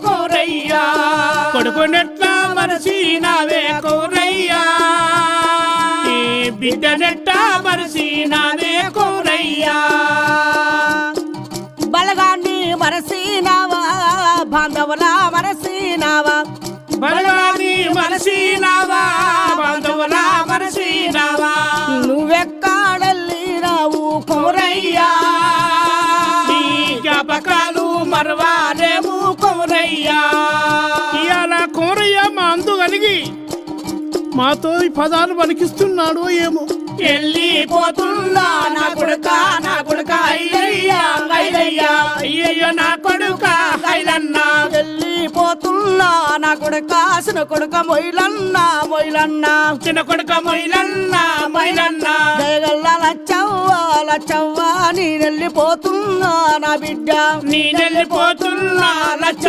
కోరయ్యా కొడుకునెట్లా మరసినావే కోరయ్యా బిడ్డనెట్టా మరసినావే కోరయ్యా బలగాన్ని మరసినావా బాంధవుల మరసినావా బలగాన్ని మరసినావా బాంధవుల మరసినావా నువ్వెక్కడెళ్ళినావు కోరయ్యా నీ జ్ఞాపకాలు మరవాలేము కోరయ్యా ఇవాళ కోరయ్య మా అందు కలిగి మాతో ఈ పదాలు పలికిస్తున్నాడు ఏమో వెళ్ళిపోతున్నా నా కొడుక అయ్యయ్యా అయ్యయ్యా అయ్యయ్యో నా కొడుక ఐలన్నా వెళ్ళిపోతున్నా నా కొడుక చిన్న కొడుక మొయిలన్నా మొయిలన్నా చిన్న కొడుక మొయిలన్నా మొయిలన్నా జయగల్లా లచ్చవ్వా నీ వెళ్ళిపోతున్నా నా బిడ్డ నీ వెళ్ళిపోతున్నా లచ్చ